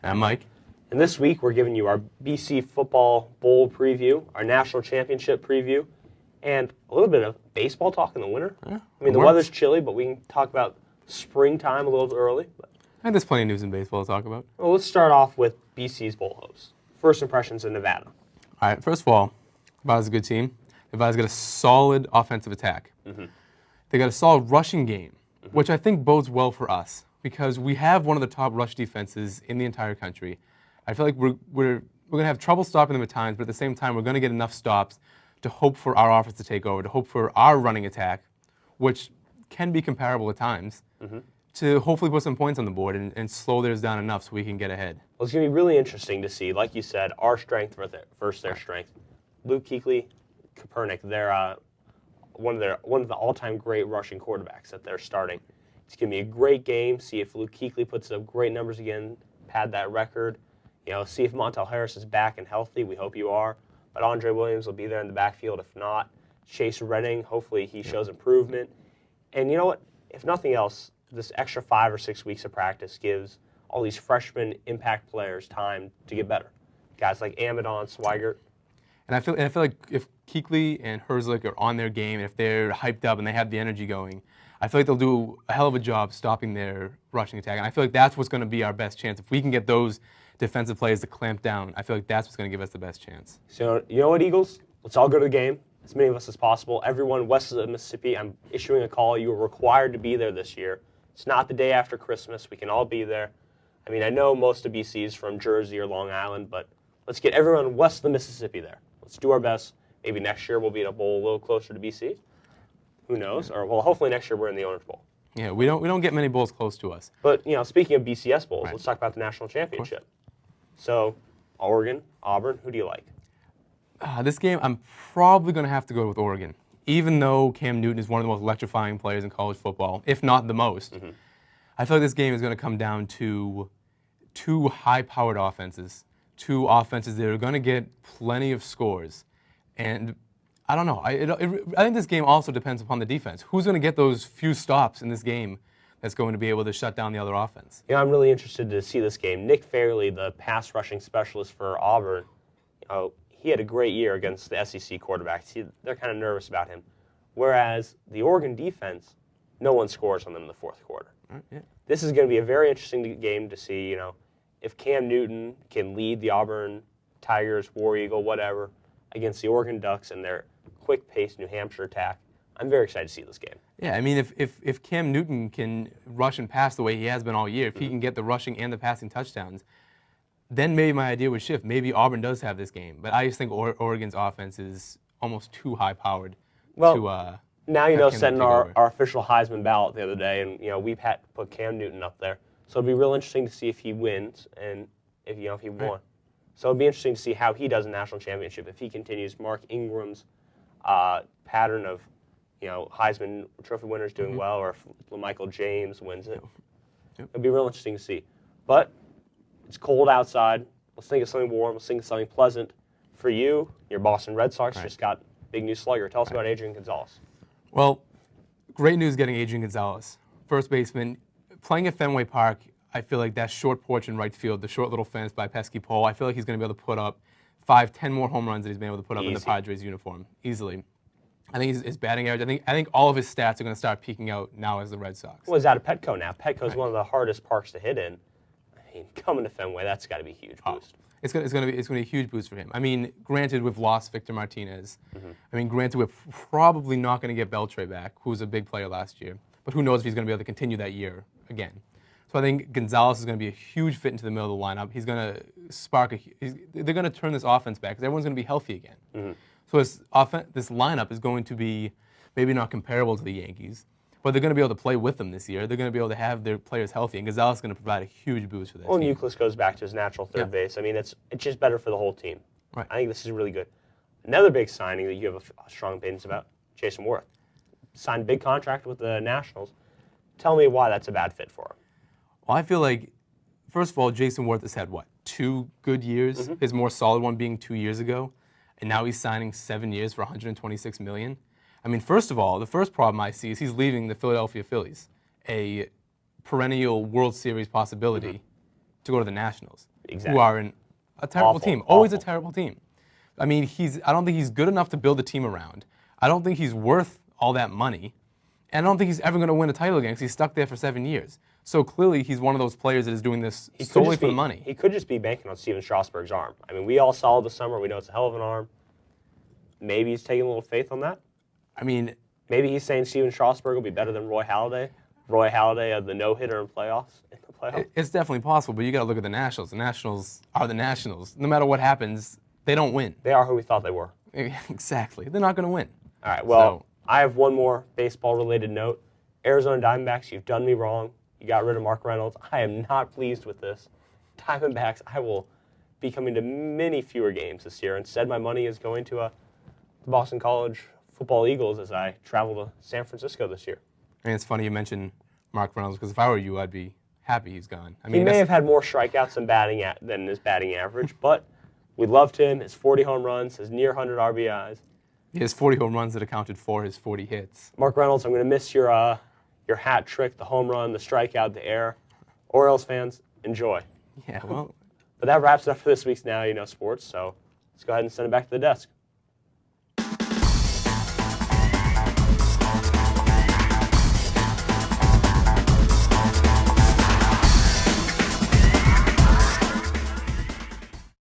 I'm Mike. And this week we're giving you our BC Football Bowl preview, our National Championship preview, and a little bit of baseball talk in the winter. Yeah, I mean, the weather's chilly, but we can talk about springtime a little early. But, and there's plenty of news in baseball to talk about. Well, let's start off with BC's bowl hosts. First impressions in Nevada. All right, first of all, Nevada's a good team. Nevada's got a solid offensive attack. They got a solid rushing game, which I think bodes well for us because we have one of the top rush defenses in the entire country. I feel like we're going to have trouble stopping them at times, but at the same time, we're going to get enough stops to hope for our offense to take over, to hope for our running attack, which can be comparable at times, to hopefully put some points on the board and slow theirs down enough so we can get ahead. Well, it's going to be really interesting to see, like you said, our strength versus their strength. Luke Kuechly, Kaepernick, they're one of the all-time great rushing quarterbacks that they're starting. It's going to be a great game. See if Luke Kuechly puts up great numbers again, pad that record. You know, see if Montel Harris is back and healthy. We hope you are. But Andre Williams will be there in the backfield. If not, Chase Redding, hopefully he shows improvement. And you know what? If nothing else, this extra 5 or 6 weeks of practice gives all these freshman impact players time to get better. Guys like Amidon, Swigert. And I feel like if Kuechly and Herzlich are on their game, if they're hyped up and they have the energy going, I feel like they'll do a hell of a job stopping their rushing attack. And I feel like that's what's going to be our best chance. If we can get those defensive plays to clamp down, I feel like that's what's going to give us the best chance. So, you know what, Eagles? Let's all go to the game, as many of us as possible. Everyone west of the Mississippi, I'm issuing a call. You are required to be there this year. It's not the day after Christmas. We can all be there. I mean, I know most of BC is from Jersey or Long Island, but let's get everyone west of the Mississippi there. Let's do our best. Maybe next year we'll be in a bowl a little closer to BC. Who knows? Or, well, hopefully next year we're in the Orange Bowl. Yeah, we don't get many bowls close to us. But, you know, speaking of BCS bowls, let's talk about the National Championship. So, Oregon, Auburn, who do you like? This game, I'm probably going to have to go with Oregon, even though Cam Newton is one of the most electrifying players in college football, if not the most. I feel like this game is going to come down to two high-powered offenses, two offenses that are going to get plenty of scores. And I don't know. I think this game also depends upon the defense. Who's going to get those few stops in this game that's going to be able to shut down the other offense? Yeah, I'm really interested to see this game. Nick Fairley, the pass rushing specialist for Auburn, he had a great year against the SEC quarterbacks. They're kind of nervous about him. Whereas the Oregon defense, no one scores on them in the fourth quarter. This is going to be a very interesting game to see, if Cam Newton can lead the Auburn Tigers, War Eagle, whatever, against the Oregon Ducks and their quick-paced New Hampshire attack. I'm very excited to see this game. Yeah, I mean, if Cam Newton can rush and pass the way he has been all year, if he can get the rushing and the passing touchdowns, then maybe my idea would shift. Maybe Auburn does have this game. But I just think Oregon's offense is almost too high-powered to now, setting our official Heisman ballot the other day, and, we put Cam Newton up there. So it'll be real interesting to see if he wins and if he won. So it'll be interesting to see how he does in the national championship, if he continues Mark Ingram's pattern of, Heisman Trophy winners doing well, or if Michael James wins it. It'll be real interesting to see. But it's cold outside. Let's think of something warm. Let's think of something pleasant. For you, your Boston Red Sox just got big new slugger. Tell us about Adrian Gonzalez. Well, great news getting Adrian Gonzalez. First baseman. Playing at Fenway Park, I feel like that short porch in right field, the short little fence by pesky pole, I feel like he's going to be able to put up 5, 10 more home runs that he's been able to put up in the Padres uniform easily. I think his batting average, I think all of his stats are going to start peaking out now as the Red Sox. Well, he's out of Petco now. Petco's one of the hardest parks to hit in. I mean, coming to Fenway, that's got to be a huge boost. It's going to be a huge boost for him. I mean, granted, we've lost Victor Martinez. I mean, granted, we're probably not going to get Beltre back, who was a big player last year. But who knows if he's going to be able to continue that year again. So I think Gonzalez is going to be a huge fit into the middle of the lineup. He's going to spark they're going to turn this offense back because everyone's going to be healthy again. So this lineup is going to be maybe not comparable to the Yankees, but they're going to be able to play with them this year. They're going to be able to have their players healthy, and Gonzalez is going to provide a huge boost for this. Well, and Euclid goes back to his natural third base. I mean, it's just better for the whole team. I think this is really good. Another big signing that you have a strong opinions about, Jason Worth. Signed a big contract with the Nationals. Tell me why that's a bad fit for him. Well, I feel like, first of all, Jason Worth has had, 2 good years? His more solid one being 2 years ago. And now he's signing 7 years for $126 million. I mean, first of all, the first problem I see is he's leaving the Philadelphia Phillies, a perennial World Series possibility, to go to the Nationals. exactly. who are a terrible Awful, team. Always a awful. terrible team. I mean, I don't think he's good enough to build a team around. I don't think he's worth all that money. And I don't think he's ever going to win a title again because he's stuck there for 7 years. So clearly he's one of those players that is doing this solely for the money. He could just be banking on Steven Strasburg's arm. I mean, we all saw it this summer. We know it's a hell of an arm. Maybe he's taking a little faith on that. I mean, maybe he's saying Steven Strasburg will be better than Roy Halladay. Roy Halladay had the no-hitter in the playoffs. It's definitely possible, but you got to look at the Nationals. The Nationals are the Nationals. No matter what happens, they don't win. They are who we thought they were. Exactly. They're not going to win. All right, well, I have one more baseball-related note. Arizona Diamondbacks, you've done me wrong. You got rid of Mark Reynolds. I am not pleased with this. Diamondbacks, I will be coming to many fewer games this year. Instead, my money is going to the Boston College football Eagles as I travel to San Francisco this year. I mean, it's funny you mention Mark Reynolds because if I were you, I'd be happy he's gone. I he mean, may have had more strikeouts than his batting average, but we loved him. His 40 home runs, his near 100 RBIs. He has 40 home runs that accounted for his 40 hits. Mark Reynolds, I'm going to miss your hat trick, the home run, the strikeout, the air. Orioles fans, enjoy. Yeah, well. But that wraps it up for this week's Now You Know Sports, so let's go ahead and send it back to the desk.